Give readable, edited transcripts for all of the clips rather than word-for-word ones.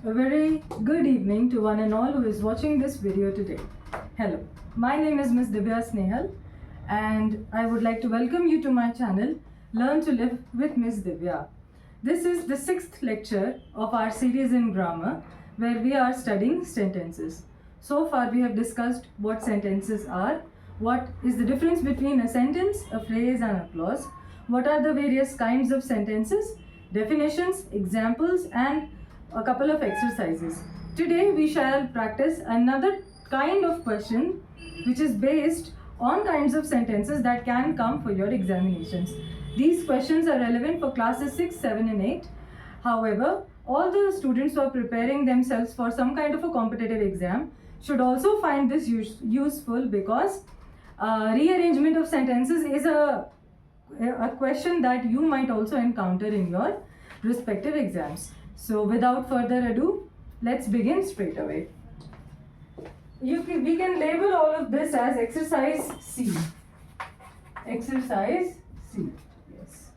A very good evening to one and all who is watching this video today. Hello, my name is Ms. Divya Snehal and I would like to welcome you to my channel Learn to Live with Ms. Divya. This is the 6th lecture of our series in grammar where we are studying sentences. So far we have discussed what sentences are, what is the difference between a sentence, a phrase and a clause, what are the various kinds of sentences, definitions, examples and a couple of exercises. Today we shall practice another kind of question which is based on kinds of sentences that can come for your examinations. These questions are relevant for classes 6, 7 and 8. However, all the students who are preparing themselves for some kind of a competitive exam should also find this useful because rearrangement of sentences is a question that you might also encounter in your respective exams. So without further ado, let's begin straight away. We can label all of this as exercise C. Exercise C. Yes.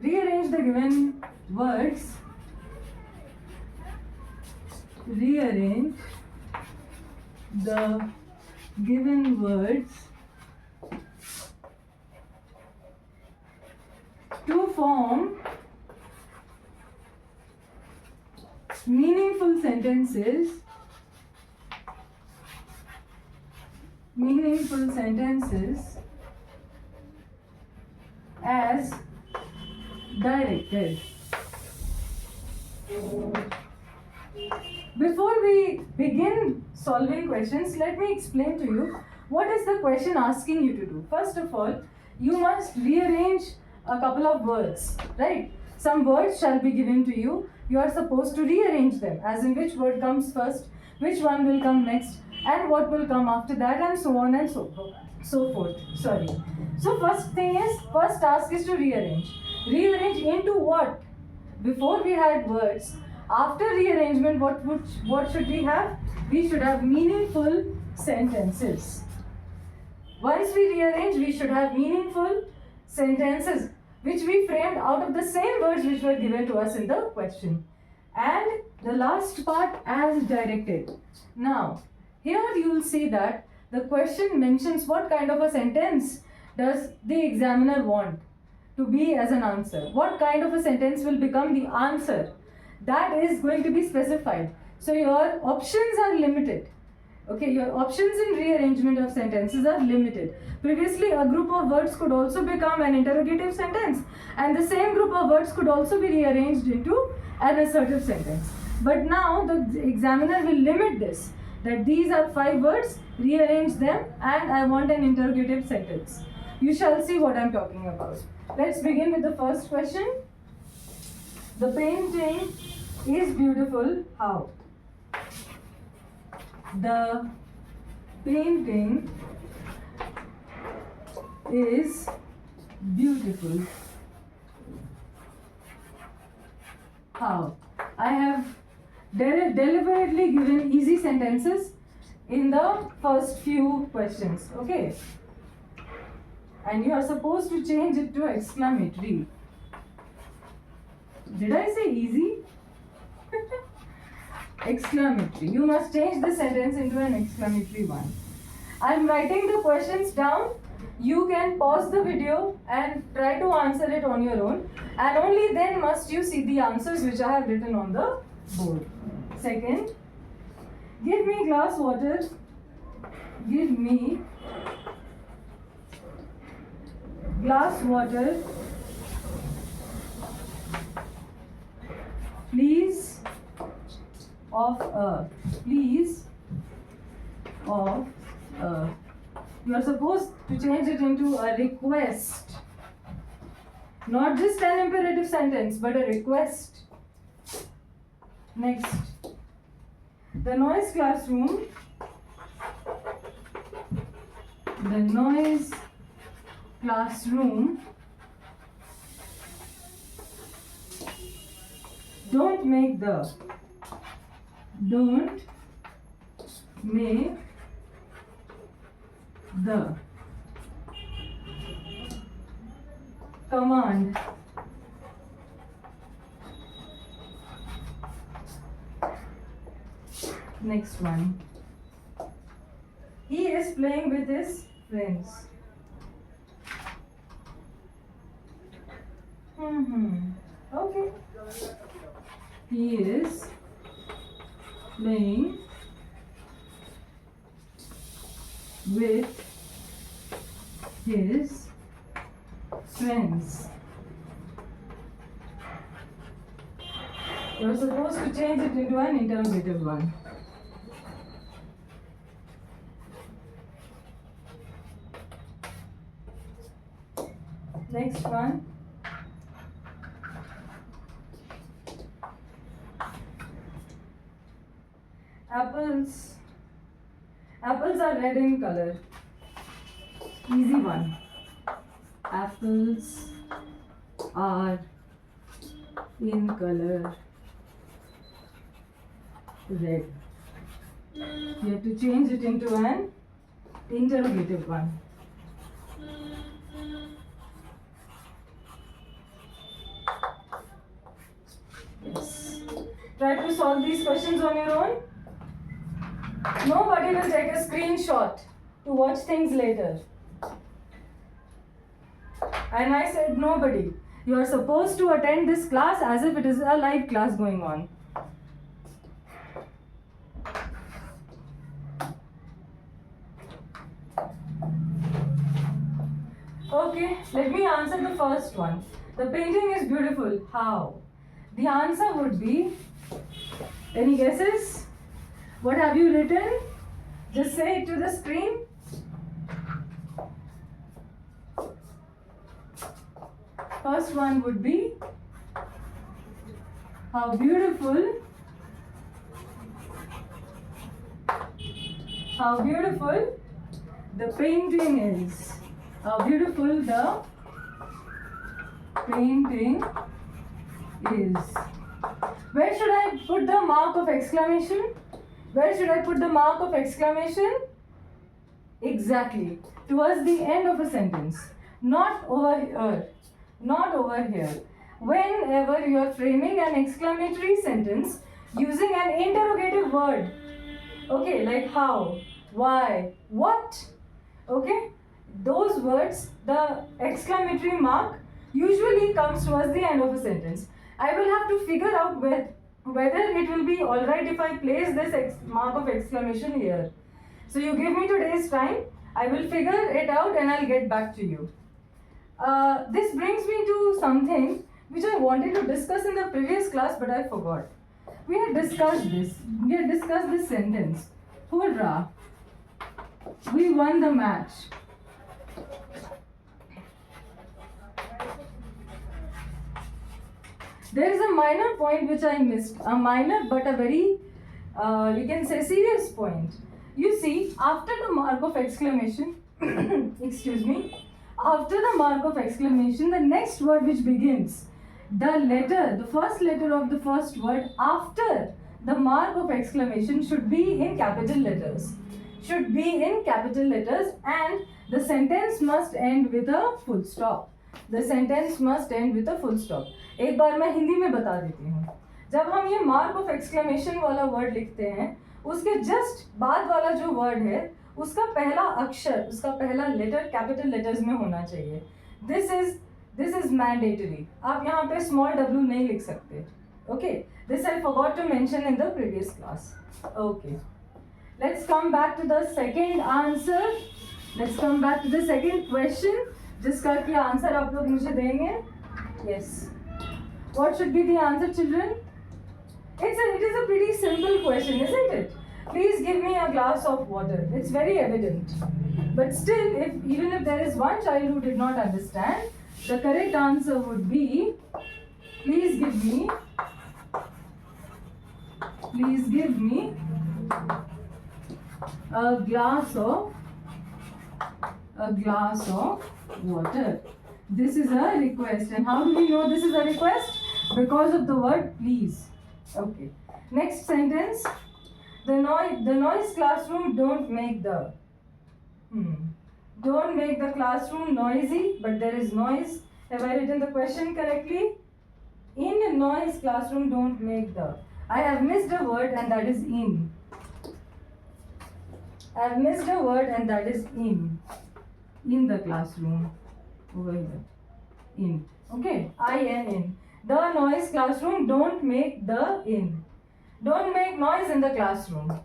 Rearrange the given words. Rearrange the given words to form meaningful sentences as directed. Before we begin solving questions, let me explain to you what is the question asking you to do. First of all, you must rearrange a couple of words, right? Some words shall be given to you. You are supposed to rearrange them, as in which word comes first, which one will come next, and what will come after that, and so on and so forth. So first task is to rearrange. Rearrange into what? Before we had words. After rearrangement, what should we have? We should have meaningful sentences. Once we rearrange, we should have meaningful sentences which we framed out of the same words which were given to us in the question. And the last part, as directed. Now, here you will see that the question mentions what kind of a sentence does the examiner want to be as an answer. What kind of a sentence will become the answer? That is going to be specified. So your options are limited. Okay, your options in rearrangement of sentences are limited. Previously, a group of words could also become an interrogative sentence, and the same group of words could also be rearranged into an assertive sentence. But now the examiner will limit this, that these are 5 words, rearrange them, and I want an interrogative sentence. You shall see what I am talking about. Let's begin with the first question. The painting is beautiful. How? The painting is beautiful. How? I have deliberately given easy sentences in the first few questions. Okay? And you are supposed to change it to exclamatory. Did I say easy? Exclamatory. You must change the sentence into an exclamatory one. I am writing the questions down. You can pause the video and try to answer it on your own. And only then must you see the answers which I have written on the board. Second, give me glass water. Give me glass water. Please of a. Please of a. You are supposed to change it into a request. Not just an imperative sentence, but a request. Next. The noise classroom. The noise classroom. Don't make the. Don't make the command Next one. He is playing with his friends. Okay. He is playing with his friends. You're supposed to change it into an interrogative one. Next one. Apples. Apples are red in color. Easy one. Apples are in color red. You have to change it into an interrogative one. Yes. Try to solve these questions on your own. Nobody will take a screenshot to watch things later. And I said nobody. You are supposed to attend this class as if it is a live class going on. Okay, let me answer the first one. The painting is beautiful. How? The answer would be, any guesses? What have you written? Just say it to the screen. First one would be, how beautiful the painting is. How beautiful the painting is. Where should I put the mark of exclamation? Where should I put the mark of exclamation? Exactly. Towards the end of a sentence. Not over here. Not over here. Whenever you are framing an exclamatory sentence using an interrogative word, okay, like how, why, what, okay, those words, the exclamatory mark usually comes towards the end of a sentence. I will have to figure out whether it will be alright if I place this mark of exclamation here. So you give me today's time, I will figure it out and I'll get back to you. This brings me to something which I wanted to discuss in the previous class but I forgot. We had discussed this sentence. Hoorah! We won the match. There is a minor point which I missed. A minor but a very, you can say, serious point. You see, after the mark of exclamation, excuse me, after the mark of exclamation, the next word which begins, the first letter of the first word after the mark of exclamation should be in capital letters. Should be in capital letters and the sentence must end with a full stop. The sentence must end with a full stop. एक बार मैं हिंदी में बता देती हूँ. जब हम ये mark of exclamation वाला word लिखते हैं, उसके just बाद वाला जो word है, उसका पहला अक्षर, उसका पहला letter capital letters में होना चाहिए. This is mandatory. आप यहाँ पे small w नहीं लिख सकते. Okay. This I forgot to mention in the previous class. Okay. Let's come back to the second answer. Let's come back to the second question. जिसका कि आंसर आप लोग मुझे देंगे. Yes. What should be the answer, children? It is a pretty simple question, isn't it? Please give me a glass of water. It's very evident. But still, even if there is one child who did not understand, the correct answer would be, please give me a glass of water. This is a request. And how do we know this is a request? Because of the word please. Okay. Next sentence. The noise classroom don't make the don't make the classroom noisy, but there is noise. Have I written the question correctly? In noise classroom don't make the. I have missed a word and that is in. I've missed a word, and that is in. In the classroom. Over here. In. Okay? I-N in. The noise classroom, don't make the in. Don't make noise in the classroom.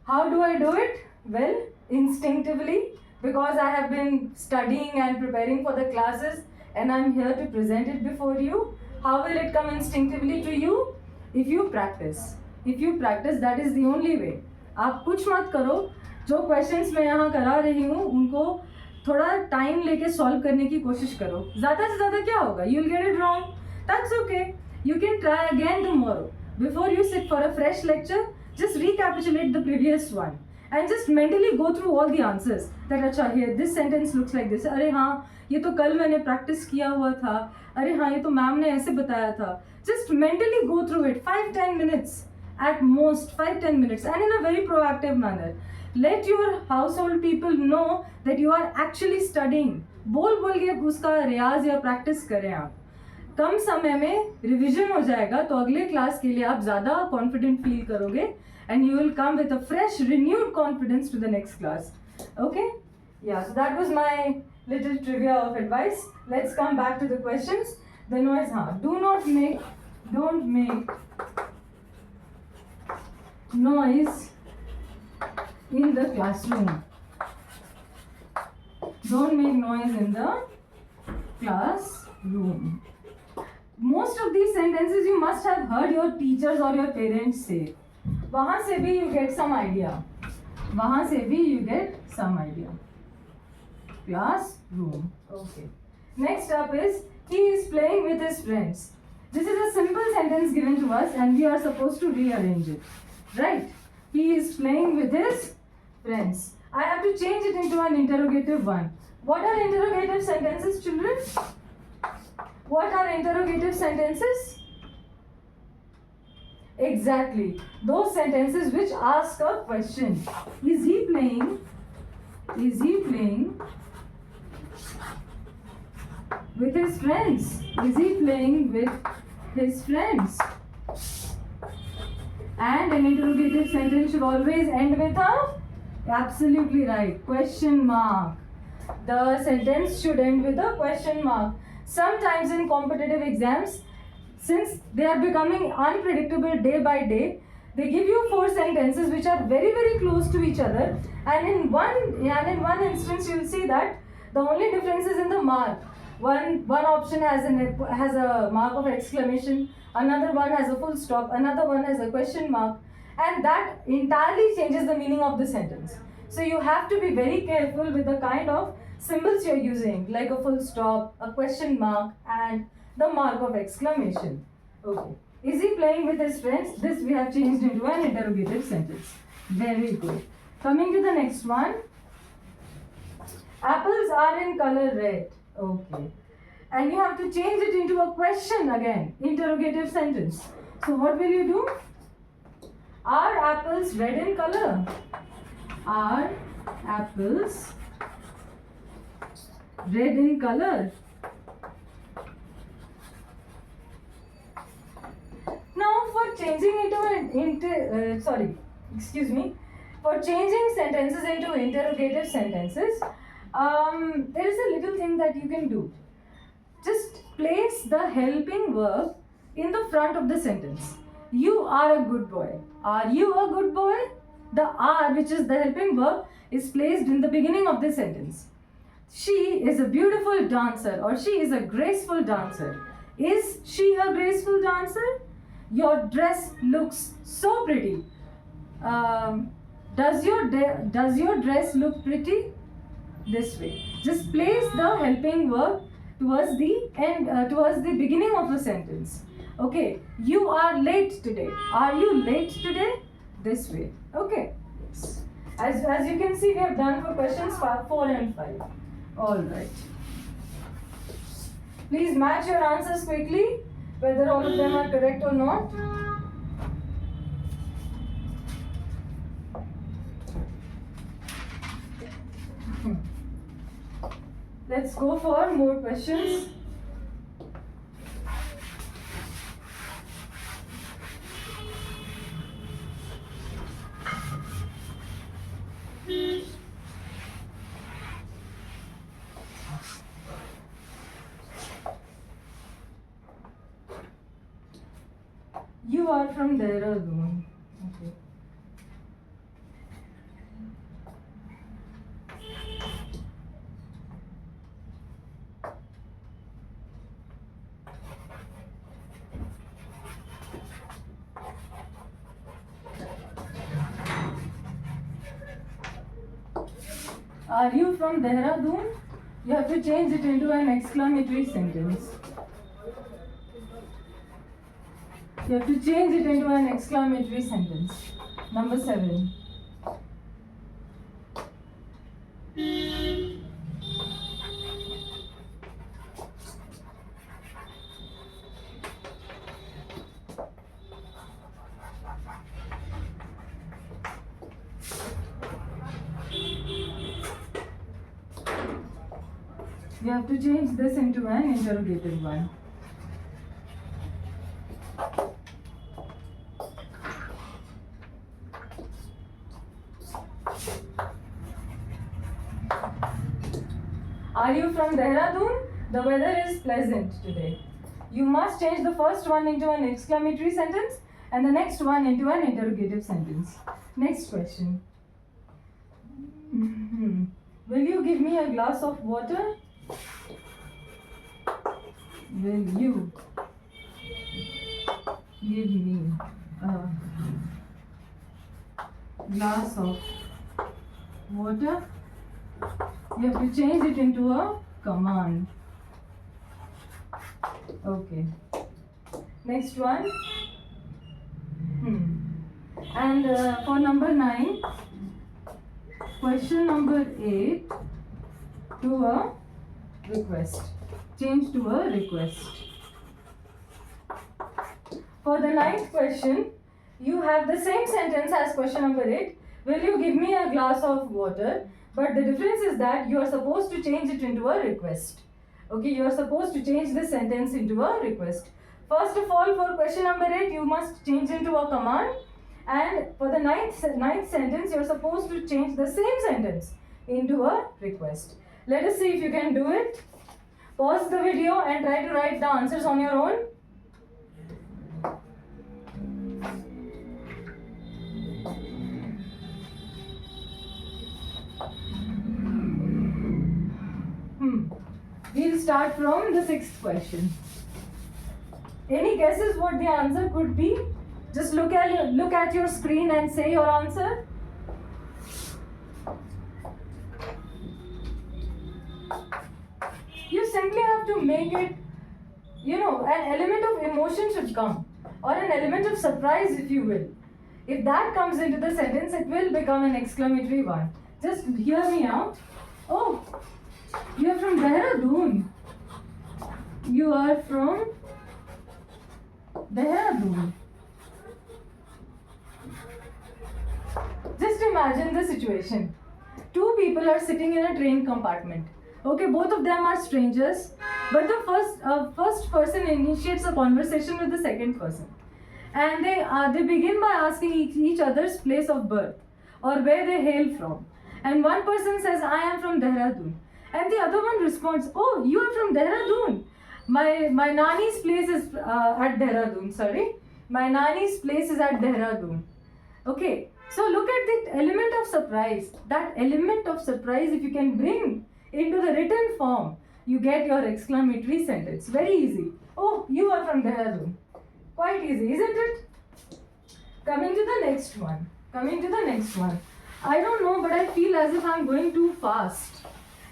How do I do it? Well, instinctively, because I have been studying and preparing for the classes and I'm here to present it before you. How will it come instinctively to you? If you practice. If you practice, that is the only way. आप कुछ मत करो, जो questions मैं यहाँ करा रही हूँ उनको थोड़ा टाइम लेके सॉल्व करने की कोशिश करो. ज़्यादा से ज़्यादा क्या होगा? You will get it wrong. That's okay. You can try again tomorrow. Before you sit for a fresh lecture, just recapitulate the previous one and just mentally go through all the answers. That अच्छा here this sentence looks like this. अरे हाँ ये तो कल मैंने practice किया हुआ था. अरे हाँ ये तो मैम ने ऐसे बताया था. Just mentally go through it. 5-10 minutes at most. 5-10 minutes and in a very proactive manner. Let your household people know that you are actually studying. बोल के उसका रियाज या प्रैक्टिस करें आप. कम समय में रिवीजन हो जाएगा तो अगले क्लास के लिए आप ज़्यादा कॉन्फिडेंट फील करोगे and you will come with a fresh renewed confidence to the next class. Okay? Yeah, so that was my little trivia of advice. Let's come back to the questions. The noise, don't make noise in the classroom. Don't make noise in the classroom. Most of these sentences you must have heard your teachers or your parents say. वहाँ से भी you get some idea. वहाँ से भी you get some idea. Classroom. Okay. Next up is he is playing with his friends. This is a simple sentence given to us and we are supposed to rearrange it. Right? He is playing with his friends. I have to change it into an interrogative one. What are interrogative sentences, children? What are interrogative sentences? Exactly. Those sentences which ask a question. Is he playing with his friends? Is he playing with his friends? And an interrogative sentence should always end with a absolutely right question mark. The sentence should end with a question mark. Sometimes in competitive exams, since they are becoming unpredictable day by day, they give you 4 sentences which are very very close to each other, and in one instance you will see that the only difference is in the mark. One option has a mark of exclamation, another one has a full stop, another one has a question mark, and that entirely changes the meaning of the sentence. So you have to be very careful with the kind of symbols you're using, like a full stop, a question mark, and the mark of exclamation. Okay. Is he playing with his friends? This we have changed into an interrogative sentence. Very good. Coming to the next one. Apples are in color red. Okay. And you have to change it into a question again. Interrogative sentence. So what will you do? Are apples red in color? Are apples red in color? Now for changing for changing sentences into interrogative sentences, there is a little thing that you can do. Just place the helping verb in the front of the sentence. You are a good boy. Are you a good boy? The are, which is the helping verb, is placed in the beginning of the sentence. She is a beautiful dancer, or she is a graceful dancer. Is she a graceful dancer? Your dress looks so pretty. Does your dress look pretty? This way. Just place the helping verb towards the end, towards the beginning of a sentence. Okay. You are late today. Are you late today? This way. Okay. As you can see, we have done for questions 4 and 5. All right. Please match your answers quickly, whether all of them are correct or not. Let's go for more questions. You are from Dehradun. Okay. Are you from Dehradun? You have to change it into an exclamatory sentence. You have to change it into an exclamatory sentence. Number 7. You have to change this into an interrogative one. Are you from Dehradun? The weather is pleasant today. You must change the first one into an exclamatory sentence and the next one into an interrogative sentence. Next question. Will you give me a glass of water? Will you give me a glass of water? You have to change it into a command. Okay. Next one. And for number 9, question number 8, to a request. Change to a request. For the 9th question, you have the same sentence as question number 8. Will you give me a glass of water? But the difference is that you are supposed to change it into a request. Okay, you are supposed to change the sentence into a request. First of all, for question number 8, you must change into a command. And for the ninth sentence, you are supposed to change the same sentence into a request. Let us see if you can do it. Pause the video and try to write the answers on your own. We'll start from the 6th question. Any guesses what the answer could be? Just look at your screen and say your answer. You simply have to make it, an element of emotion should come, or an element of surprise, if you will. If that comes into the sentence, it will become an exclamatory one. Just hear me out. Oh, you are from Dehradun. You are from Dehradun. Just imagine the situation. 2 people are sitting in a train compartment. Okay, both of them are strangers, but the first person initiates a conversation with the second person, and they begin by asking each other's place of birth or where they hail from. And one person says, "I am from Dehradun," and the other one responds, "Oh, you are from Dehradun. My nani's place is at Dehradun. Sorry, my nani's place is at Dehradun." Okay. So look at the element of surprise. That element of surprise, if you can bring into the written form, you get your exclamatory sentence. Very easy. Oh, you are from Dehradun. Quite easy, isn't it? Coming to the next one. I don't know, but I feel as if I'm going too fast.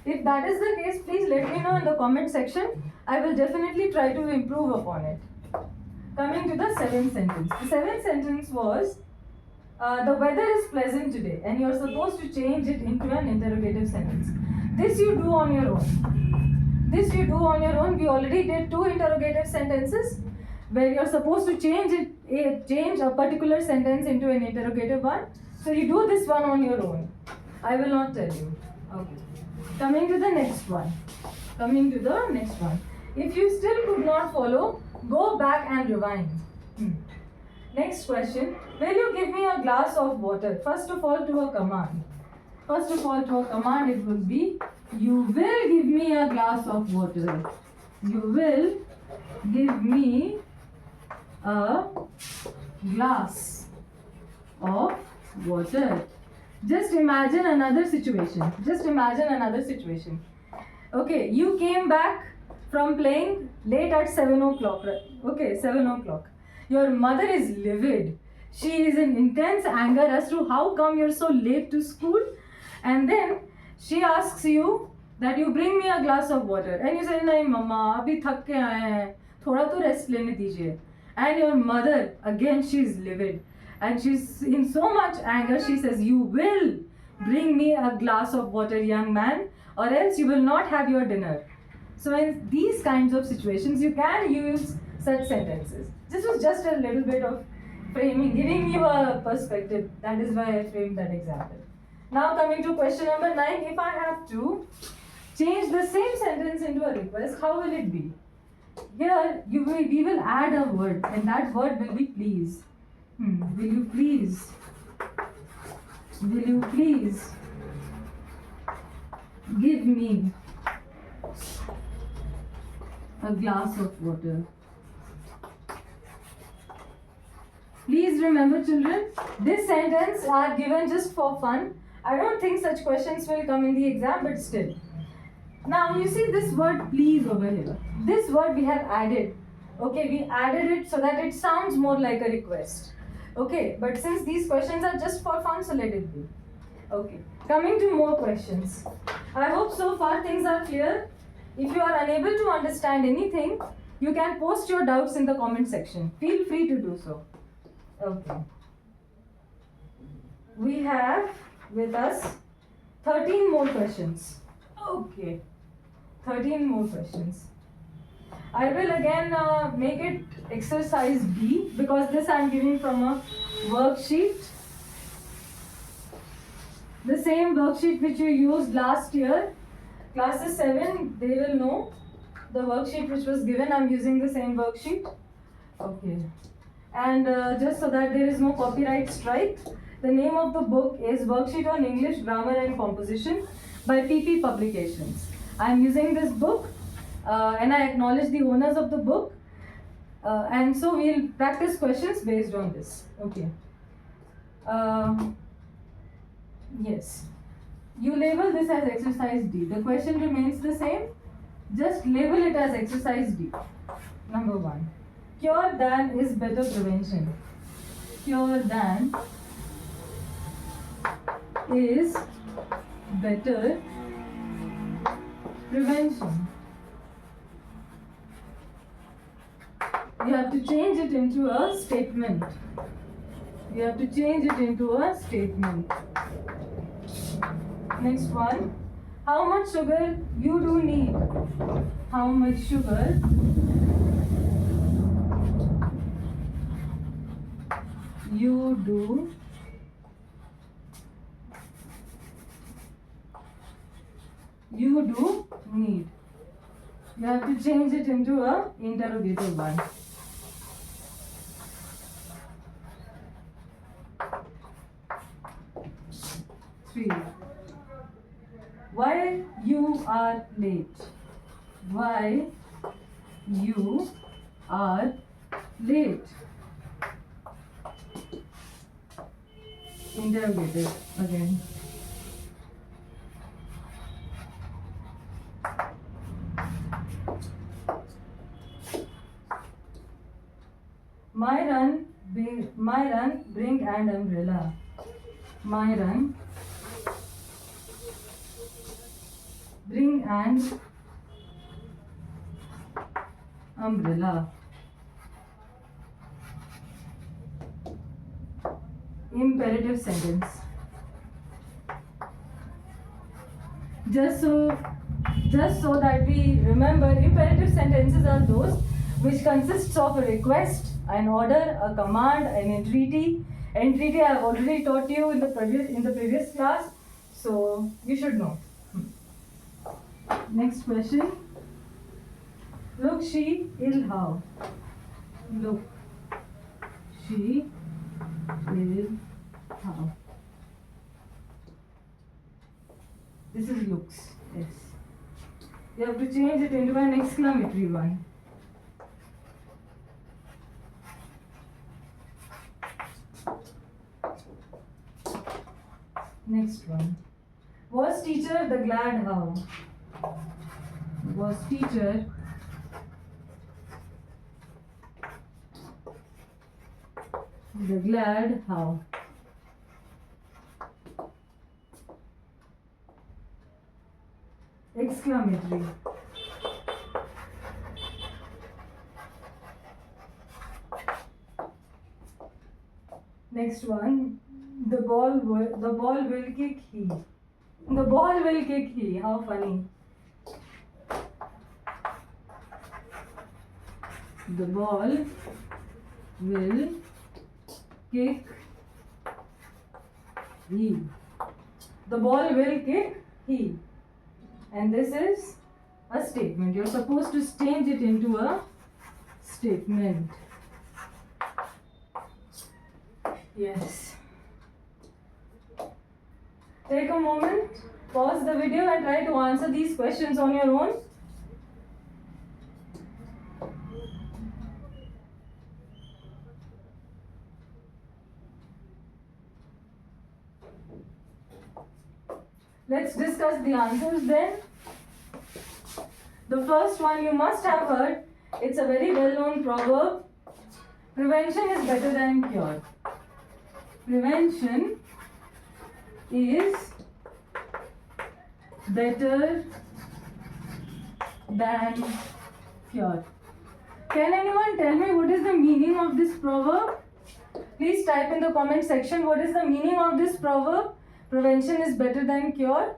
If that is the case, please let me know in the comment section. I will definitely try to improve upon it. Coming to the 7th sentence. The 7th sentence was, the weather is pleasant today, and you're supposed to change it into an interrogative sentence. This you do on your own. We already did 2 interrogative sentences where you're supposed to change a particular sentence into an interrogative one. So you do this one on your own. I will not tell you. Okay. Coming to the next one. If you still could not follow, go back and rewind. Next question. Will you give me a glass of water? First of all, to a command. It will be, you will give me a glass of water. You will give me a glass of water. Just imagine another situation. Just imagine another situation. Okay, you came back from playing late at 7 o'clock. Right? Okay, 7 o'clock. Your mother is livid. She is in intense anger as to how come you're so late to school. And then she asks you that you bring me a glass of water. And you say, nahi mama, abhi thak ke aaye hain. Thoda to rest lene dijiye. And your mother, again, she's livid. And she's in so much anger, she says, you will bring me a glass of water, young man, or else you will not have your dinner. So in these kinds of situations, you can use such sentences. This was just a little bit of framing, giving you a perspective. That is why I framed that example. Now coming to question number 9, if I have to change the same sentence into a request, how will it be? Here we will add a word, and that word will be please. Will you please? Will you please give me a glass of water? Please remember, children, this sentence are given just for fun. I don't think such questions will come in the exam, but still. Now you see this word please over here. This word we have added. Okay, we added it so that it sounds more like a request. Okay, but since these questions are just for fun, so let it be. Okay, coming to more questions. I hope so far things are clear. If you are unable to understand anything, you can post your doubts in the comment section. Feel free to do so. Okay. We have with us 13 more questions. Okay. 13 more questions. I will again make it exercise B because this I am giving from a worksheet. The same worksheet which you used last year. Classes 7, they will know the worksheet which was given. I am using the same worksheet. Okay. And just so that there is no copyright strike, the name of the book is Worksheet on English Grammar and Composition by PP Publications. I am using this book and I acknowledge the owners of the book. And so we'll practice questions based on this. Okay. Yes. You label this as exercise D. The question remains the same. Just label it as exercise D. Number 1. Cure than is better prevention. Cure than is better prevention. You have to change it into a statement. You have to change it into a statement. Next one. How much sugar you do need? How much sugar you do need? You have to change it into a interrogative one. Three. Why you are late? Why you are late? Interrogative again. My run, bring an umbrella. My run, bring an umbrella. Imperative sentence. Just so that we remember, imperative sentences are those which consists of a request, an order, a command, an entreaty. Entreaty I have already taught you in the previous class, so you should know. Next question. Look, she ill how? Look, she ill how? This is looks. Yes. You have to change it into an exclamatory one. Next one. Was teacher the glad how? Was teacher the glad how? Exclamatory. Next one. The ball will kick he. The ball will kick he. How funny. The ball will kick he. The ball will kick he. And this is a statement. You're supposed to change it into a statement. Yes. Take a moment, pause the video and try to answer these questions on your own. Let's discuss the answers then. The first one you must have heard. It's a very well-known proverb. Prevention is better than cure. Prevention is better than cure. Can anyone tell me what is the meaning of this proverb? Please type in the comment section what is the meaning of this proverb. Prevention is better than cure.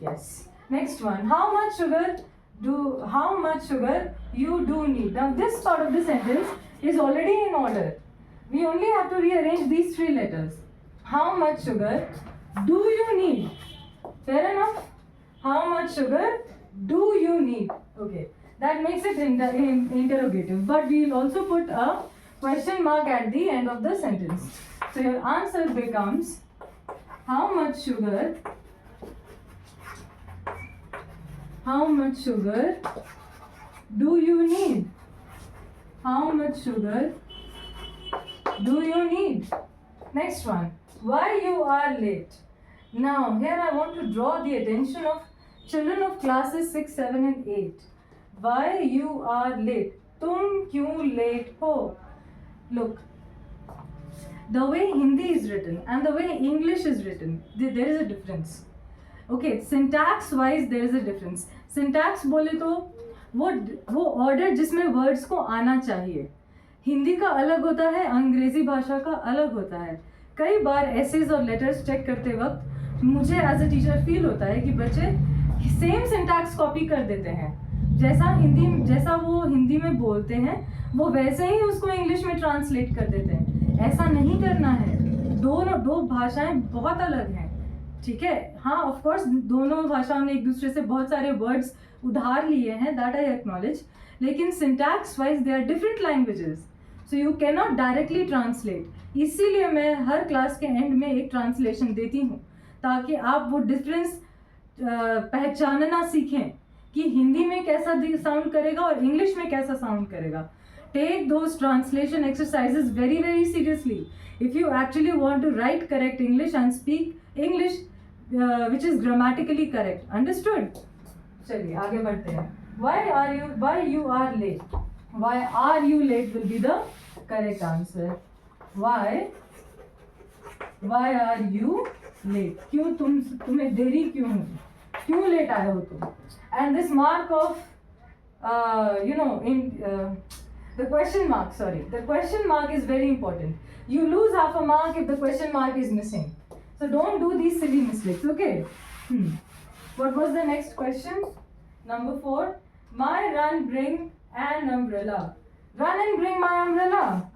Yes. Next one. How much sugar you do need? Now this part of the sentence is already in order. We only have to rearrange these three letters. How much sugar do you need? Fair enough? How much sugar do you need? Okay. That makes it interrogative. But we will also put a question mark at the end of the sentence. So your answer becomes how much sugar do you need? How much sugar do you need? Next one. Why you are late? Now here I want to draw the attention of children of classes 6, 7 and 8. Why you are late? Tum kyun late ho? Look. The way Hindi is written and the way English is written, there is a difference. Okay, syntax wise there is a difference. Syntax बोले तो वो order जिसमें words को आना चाहिए. हिंदी का अलग होता है, अंग्रेजी भाषा का अलग होता है. कई बार essays और letters check करते वक्त मुझे as a teacher feel होता है कि बच्चे same syntax copy कर देते हैं. जैसा वो हिंदी में बोलते हैं वो वैसे ही उसको इंग्लिश में ट्रांसलेट कर देते हैं. ऐसा नहीं करना है. दो भाषाएं बहुत अलग हैं. ठीक है. हाँ, ऑफ कोर्स दोनों भाषाओं ने एक दूसरे से बहुत सारे वर्ड्स उधार लिए हैं, दैट आई एक्नॉलेज. लेकिन syntax wise they are different languages, so you can not directly translate. इसीलिए मैं हर क्लास के एंड में एक ट्रांसलेशन देती हूँ ताकि आप वो डिफरेंस पहचानना सीखें कि हिंदी में कैसा साउंड करेगा और इंग्लिश में कैसा साउंड करेगा. Take those translation exercises very, very seriously. If you actually want to write correct English and speak English which is grammatically correct. Understood? चलिए आगे बढ़ते हैं. Why you are late? Why are you late will be the correct answer. Why are you late? क्यों तुम्हें देरी क्यों हुई? क्यों लेट आए हो तुम? And this mark of the question mark is very important. You lose half a mark if the question mark is missing. So don't do these silly mistakes, okay? What was the next question? Number 4. My run bring an umbrella. Run and bring my umbrella.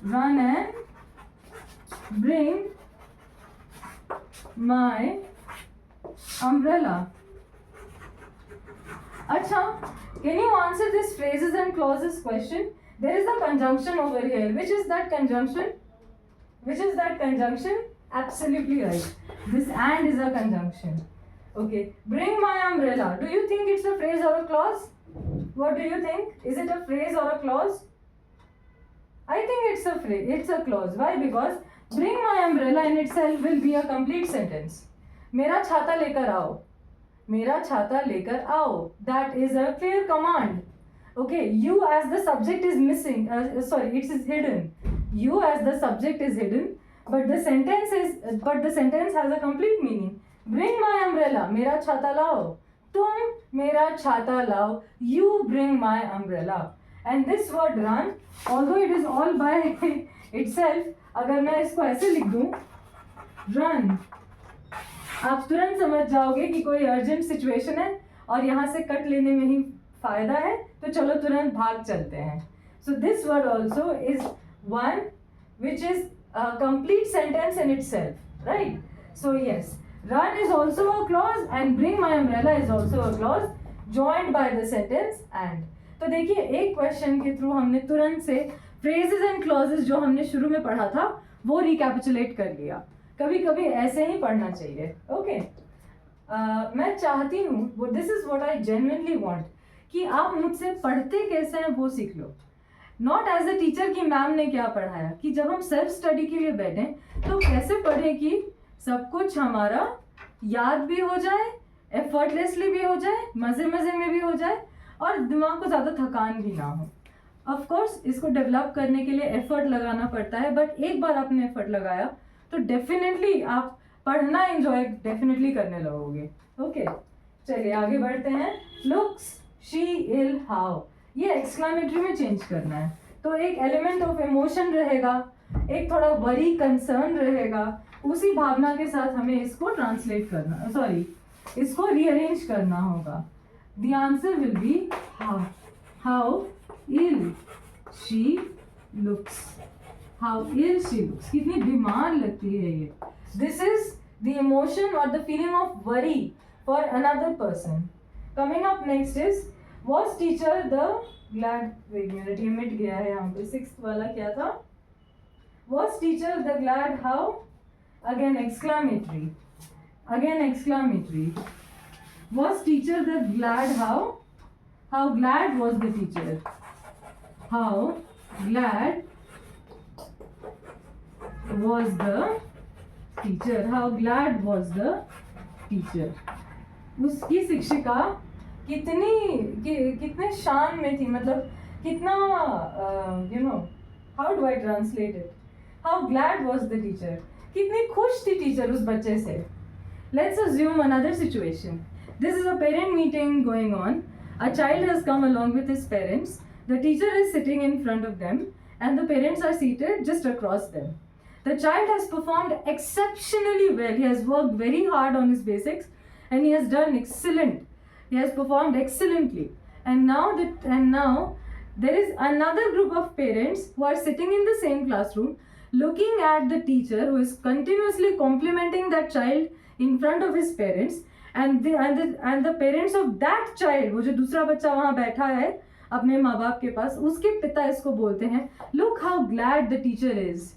Run and bring my umbrella. Acha, can you answer this phrases and clauses question? There is a conjunction over here. Which is that conjunction? Absolutely right. This and is a conjunction. Okay. Bring my umbrella. Do you think it's a phrase or a clause? What do you think? Is it a phrase or a clause? I think it's a phrase. It's a clause. Why? Because Bring my umbrella in itself will be a complete sentence. मेरा छाता लेकर आओ. मेरा छाता लेकर आओ. That is a clear command. Okay, you as the subject is missing. Sorry, it is hidden. You as the subject is hidden, but the sentence has a complete meaning. Bring my umbrella. मेरा छाता लाओ. तुम मेरा छाता लाओ. You bring my umbrella. And this word run, although it is all by itself, अगर मैं इसको ऐसे लिख दूं, run, आप तुरंत समझ जाओगे कि कोई अर्जेंट सिचुएशन है और यहाँ से कट लेने में ही फायदा है, तो चलो तुरंत भाग चलते हैं. So this word also is one which is a complete sentence in itself, right? So yes, run is also a clause and bring my umbrella is also a clause joined by the sentence and. तो देखिए एक question के through हमने तुरंत से phrases and clauses जो हमने शुरू में पढ़ा था वो रिकैपिचुलेट कर लिया. कभी कभी ऐसे ही पढ़ना चाहिए. ओके, मैं चाहती हूँ, this is what I genuinely want, कि आप मुझसे पढ़ते कैसे हैं वो सीख लो. नॉट एज अ टीचर कि मैम ने क्या पढ़ाया, कि जब हम सेल्फ स्टडी के लिए बैठे तो कैसे पढ़ें कि सब कुछ हमारा याद भी हो जाए, एफर्टलेसली भी हो जाए, मज़े मज़े में भी हो जाए और दिमाग को ज़्यादा थकान भी ना हो. ऑफ कोर्स इसको डेवलप करने के लिए एफर्ट लगाना पड़ता है, बट एक बार आपने एफर्ट लगाया तो डेफिनेटली आप पढ़ना एंजॉय डेफिनेटली करने लगोगे. ओके, चलिए आगे बढ़ते हैं. लुक्स शी इल हाउ, ये एक्सक्लामेटरी में चेंज करना है, तो एक एलिमेंट ऑफ इमोशन रहेगा, एक थोड़ा वरी कंसर्न रहेगा, उसी भावना के साथ हमें इसको ट्रांसलेट करना, सॉरी इसको रीअरेंज करना होगा. The answer will be how. How ill she looks. How ill she looks. कितनी बीमार लगती है ये. This is the emotion or the feeling of worry for another person. Coming up next is, was teacher the glad. Wait a minute, ये मिट गया है यहाँ पे. 6th वाला क्या था? Was teacher the glad how? Again exclamatory. Again exclamatory. Was teacher the glad how? How glad was the teacher? How glad was the teacher? How glad was the teacher? उसकी शिक्षिका कितने शान में थी, मतलब कितना how do I translate it? How glad was the teacher? कितनी खुश थी टीचर उस बच्चे से. Let's assume another situation. This is a parent meeting going on. A child has come along with his parents. The teacher is sitting in front of them and the parents are seated just across them. The child has performed exceptionally well. He has worked very hard on his basics and he has done excellent. He has performed excellently. And now there is another group of parents who are sitting in the same classroom looking at the teacher who is continuously complimenting that child in front of his parents. And the parents of that child, वो जो दूसरा बच्चा वहाँ बैठा है अपने माँ बाप के पास, उसके पिता इसको बोलते हैं, look how glad the teacher is.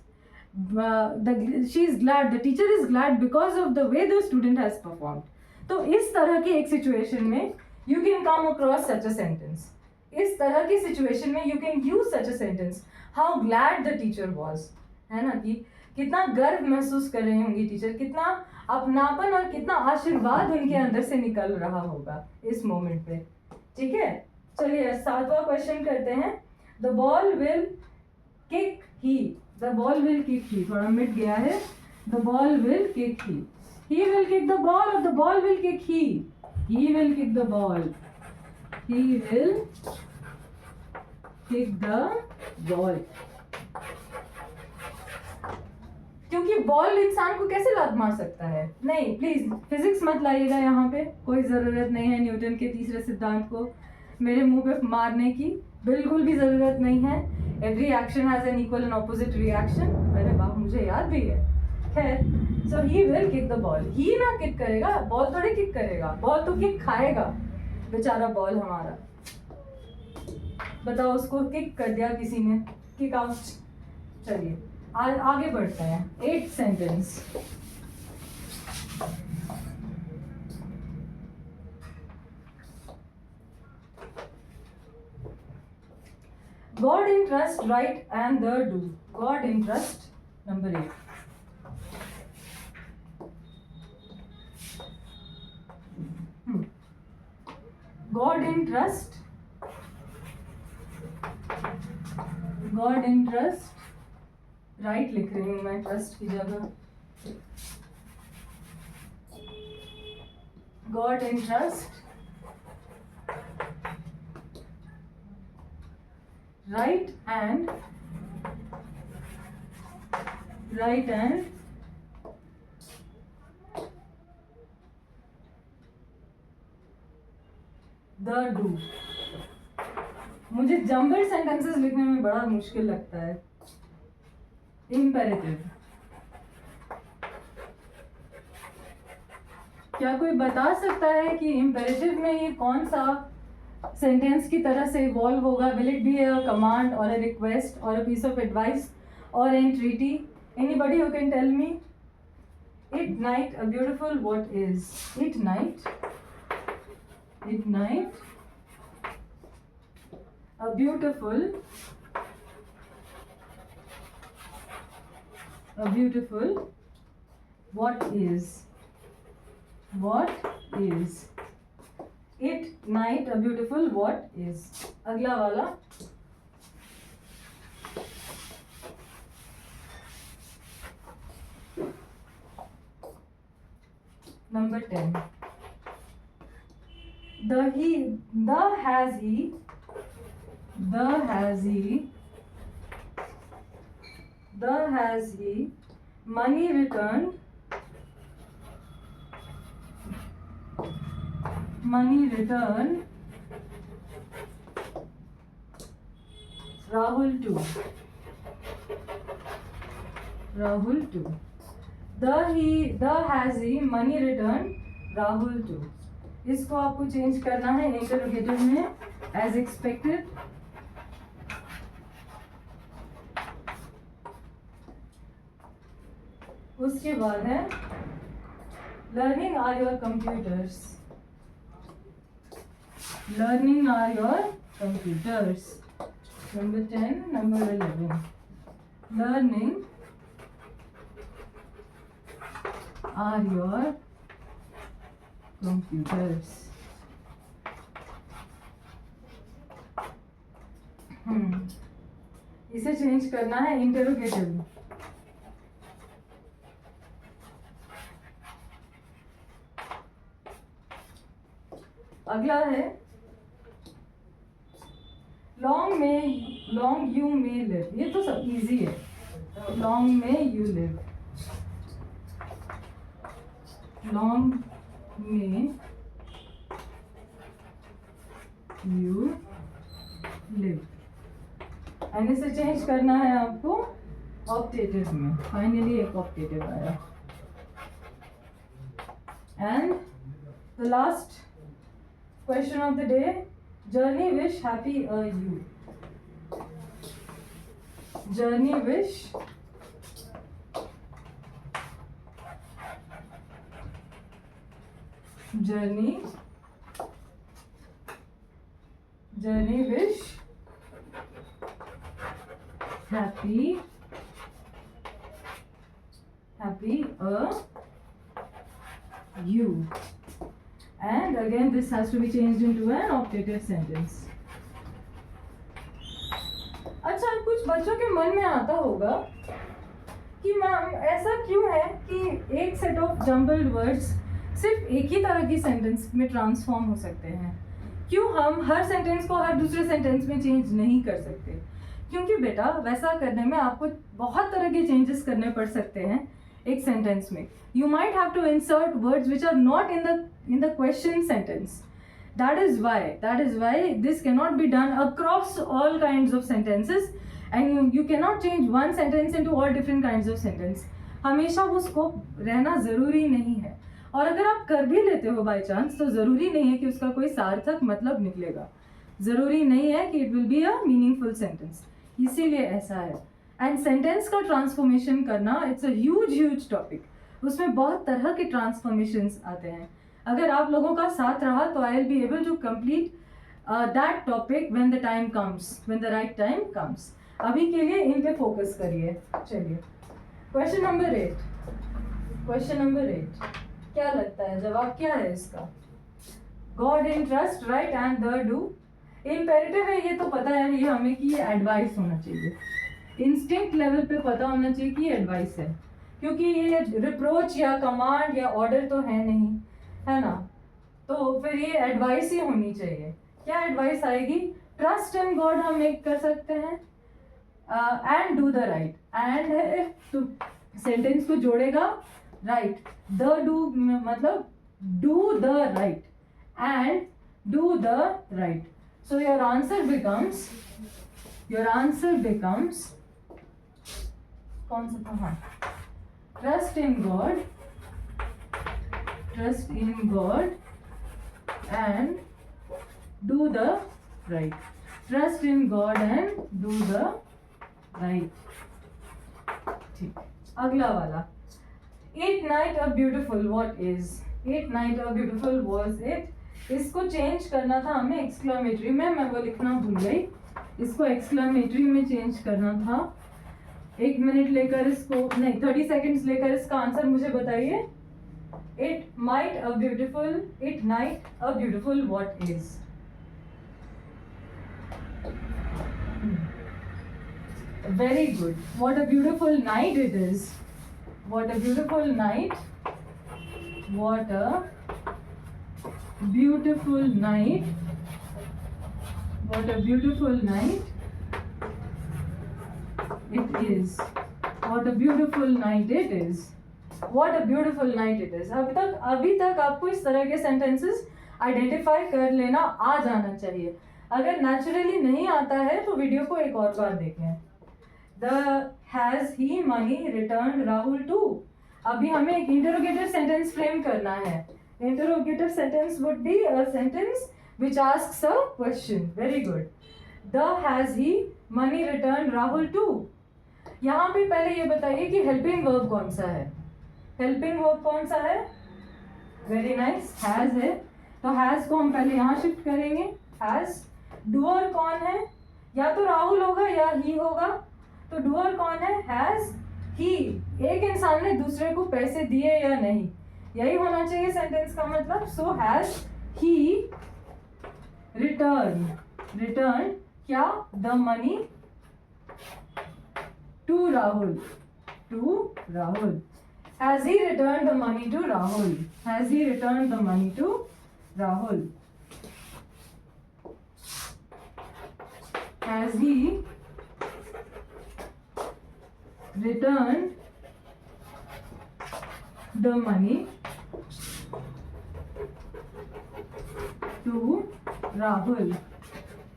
She is glad, the teacher is glad because of the way the student has performed. तो इस तरह की एक सिचुएशन में you can come across such a sentence. इस तरह की सिचुएशन में you can use such a sentence. How glad the teacher was. है ना, कि कितना गर्व महसूस कर रही होंगी टीचर, कितना अपनापन और कितना आशीर्वाद उनके अंदर से निकल रहा होगा इस मोमेंट पे. ठीक है, चलिए 7वां क्वेश्चन करते हैं. The ball will kick he. The ball will kick he थोड़ा मिट गया है. The ball will kick he. He will kick the ball or the ball will kick he. He will kick the ball. He will kick the ball. क्योंकि ball इंसान को कैसे लात मार सकता है. नहीं, प्लीज फिजिक्स मत लाइएगा यहाँ पे, कोई ज़रूरत नहीं है न्यूटन के तीसरे सिद्धांत को मेरे मुंह पे मारने की, बिल्कुल भी ज़रूरत नहीं है. Every action has an equal and opposite reaction. अरे वाह, मुझे याद भी है. खैर, so he will kick the ball. He ना किक करेगा, बॉल थोड़े किक करेगा, बॉल तो किक खाएगा बेचारा बॉल हमारा. बताओ, उसको किक कर दिया किसी ने, किक आउट. चलिए आगे बढ़ते हैं. 8th sentence. God in trust, right, and the do. God in trust, number 8. God in trust, God in trust, right लिख रही हूँ मैं ट्रस्ट की जगह, God in trust, right and the do. मुझे जम्बल सेंटेंसेस लिखने में बड़ा मुश्किल लगता है. इम्पेरेटिव, क्या कोई बता सकता है कि इम्पेरेटिव में ये कौन सा सेंटेंस की तरह से इवॉल्व होगा? Will it be a command और अ रिक्वेस्ट और अ पीस ऑफ एडवाइस और an treaty? Anybody who can tell me? It night a beautiful, what is it night? It night a beautiful, what is it night a beautiful what is? अगला वाला, number 10. The has he money returned, Rahul too. The has he money returned Rahul too. इसको आपको change करना है interrogative में, as expected. उसके बाद है learning are your computers. Number 10, number 11. Learning are your computers. इसे चेंज करना है इंटरोगेटिव. अगला है long you may live. ये तो सब इजी है. long may you live. long may you live. And इसे चेंज करना है आपको ऑप्टेटिव में. फाइनली एक ऑप्टेटिव आया. And the last question of the day, journey wish happy you. Journey wish happy you. And again this has to be changed into an optative sentence. अच्छा, कुछ बच्चों के मन में आता होगा कि मैम ऐसा क्यों है कि एक सेट ऑफ जम्बल्ड वर्ड्स सिर्फ एक ही तरह की सेंटेंस में ट्रांसफॉर्म हो सकते हैं. क्यों हम हर सेंटेंस को हर दूसरे सेंटेंस में चेंज नहीं कर सकते? क्योंकि बेटा वैसा करने में आपको बहुत तरह के चेंजेस करने पड़ सकते हैं एक सेंटेंस में. You might have to insert words which are not in the question sentence. That is why this cannot be done across all kinds of sentences, and you cannot change one sentence into all different kinds of sentence. हमेशा वो scope रहना ज़रूरी नहीं है. और अगर आप कर भी लेते हो बाई चांस तो ज़रूरी नहीं है कि उसका कोई सार्थक मतलब निकलेगा. ज़रूरी नहीं है कि it will be a meaningful sentence. इसीलिए ऐसा है. एंड सेंटेंस का ट्रांसफॉर्मेशन करना इट्स अ ह्यूज टॉपिक. उसमें बहुत तरह के ट्रांसफॉर्मेशंस आते हैं. अगर आप लोगों का साथ रहा तो I will be able to complete that topic when the time comes, when the right time comes. अभी के लिए इन पे फोकस करिए. चलिए क्वेश्चन नंबर 8. क्या लगता है जवाब क्या है इसका? God in trust, right, and the do imperative है, ये तो पता है ये हमें कि ये एडवाइस होना चाहिए, इंस्टिंक्ट लेवल पे पता होना चाहिए कि ये एडवाइस है, क्योंकि ये रिप्रोच या कमांड या ऑर्डर तो है नहीं, है ना, तो फिर ये एडवाइस ही होनी चाहिए। क्या एडवाइस आएगी? ट्रस्ट इन गॉड हम एक कर सकते हैं, and do the right, and है तो सेंटेंस को जोड़ेगा, राइट, द डू मतलब do the right and do the right, so your answer becomes कौन सा था? हाँ, trust in God and do the right, trust in God and do the right. ठीक, अगला वाला, at night a beautiful, what is at night a beautiful was it, इसको change करना था हमें एक्सक्लेमेटरी में, मैं वो लिखना भूल गई, इसको एक्सक्लेमेटरी में चेंज करना था। 1 मिनट लेकर इसको, नहीं 30 सेकेंड्स लेकर इसका आंसर मुझे बताइए। It night a beautiful what is, very good, what a beautiful night it is, what a beautiful night, what a beautiful night, what a beautiful night it is, what a beautiful night it is, what a beautiful night it is। अभी तक आपको इस तरह के sentences identify कर लेना आ जाना चाहिए। अगर नेचुरली नहीं आता है तो वीडियो को एक और बार देखें। has he money returned Rahul to, अभी हमें एक इंटरोगेटिव सेंटेंस फ्रेम करना है। Interrogative sentence would be a sentence which asks a question, very good, the has he money returned Rahul to, यहाँ पे पहले ये बताइए कि हेल्पिंग वर्ब कौन सा है, हेल्पिंग वर्ब कौन सा है? वेरी नाइस, हैज है, तो हैज को हम पहले यहाँ शिफ्ट करेंगे, हैज। डूअर कौन है? या तो राहुल होगा या ही होगा, तो डूअर कौन है? हैज ही, एक इंसान ने दूसरे को पैसे दिए या नहीं, यही होना चाहिए सेंटेंस का मतलब। सो हैज ही रिटर्न क्या? The money to Rahul, has he return the money to Rahul, has he return the money to Rahul, has he returned the money to Rahul,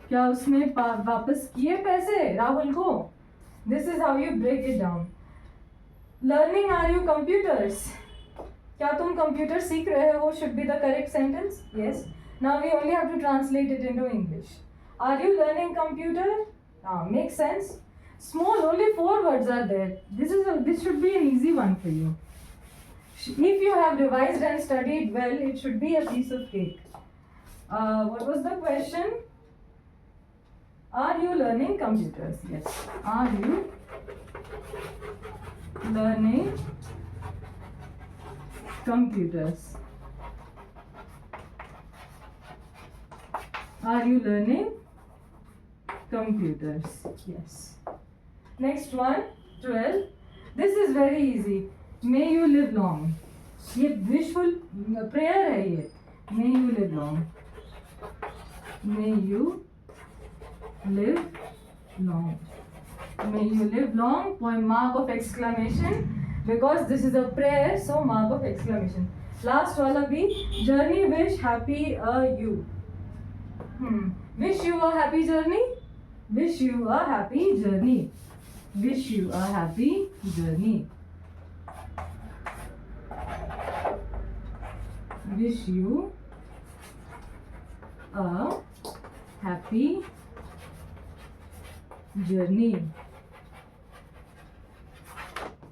क्या उसने वापस किए पैसे राहुल को? This is how you break it down. Learning, are you computers? क्या तुम computer सीख रहे हो? should be the correct sentence. Yes. Now we only have to translate it into English. Are you learning computer? Makes sense. Small, only 4 words are there. This should be an easy one for you. If you have revised and studied well, it should be a piece of cake. What was the question? Are you learning computers? Yes. Are you learning computers? Are you learning computers? Yes. Next one, 12. This is very easy. May you live long. ये wishful prayer है ये. May you live long. May you live long. May you live long. Point mark of exclamation, because this is a prayer, so mark of exclamation. Last वाला भी, journey wish happy you. Wish you a happy journey. Wish you a happy journey. Wish you a happy journey. Wish you a happy journey.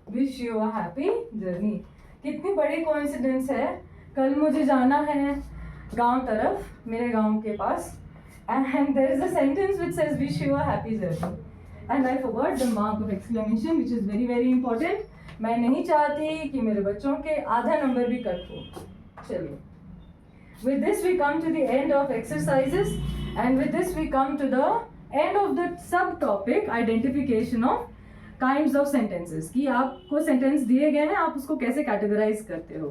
Wish you a happy journey. कितनी बड़ी coincidence है। कल मुझे जाना है गांव तरफ, मेरे गांव के पास, and there is a sentence which says wish you a happy journey, and I forgot the mark of exclamation, which is very very important. मैं नहीं चाहती कि मेरे बच्चों के आधा नंबर भी कट हो। चलिए with this we come to the end of exercises, and with this we come to the end of the subtopic identification of kinds of sentences, कि आपको सेंटेंस दिए गए हैं, आप उसको कैसे कैटेगराइज करते हो.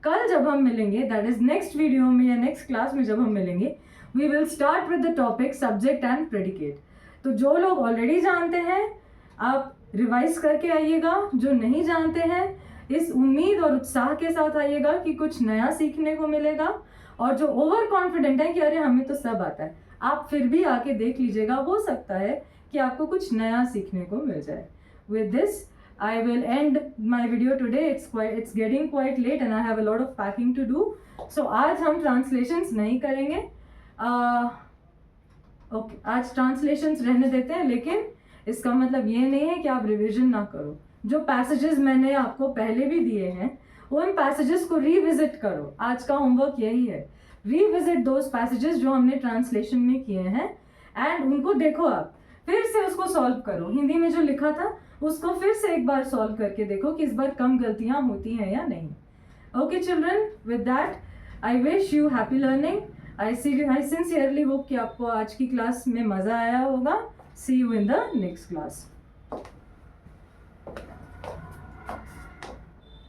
कल जब हम मिलेंगे, दैट इज नेक्स्ट वीडियो में या नेक्स्ट क्लास में जब हम मिलेंगे, we will start with the topic subject and predicate. तो जो लोग ऑलरेडी जानते हैं आप रिवाइज करके आइएगा, जो नहीं जानते हैं इस उम्मीद और उत्साह के साथ आइएगा कि कुछ नया सीखने को मिलेगा, और जो ओवर कॉन्फिडेंट है कि अरे हमें तो सब आता है, आप फिर भी आके देख लीजिएगा, हो सकता है कि आपको कुछ नया सीखने को मिल जाए. With this I will end my video today. It's getting quite late and I have a lot of packing to do. So आज हम translations नहीं करेंगे. Okay, आज translations रहने देते हैं, लेकिन इसका मतलब ये नहीं है कि आप रिविजन ना करो. जो पैसेजेस मैंने आपको पहले भी दिए हैं उन पैसेजेस को रिविजिट करो. आज का होमवर्क यही है, रिविजिट दोज पैसेजेस जो हमने ट्रांसलेशन में किए हैं, एंड उनको देखो, आप फिर से उसको सॉल्व करो. हिंदी में जो लिखा था उसको फिर से एक बार सॉल्व करके देखो कि इस बार कम गलतियां होती हैं या नहीं. Okay children, with that I wish you happy learning. I sincerely hope कि आपको आज की क्लास में मज़ा आया होगा. See you in the next class.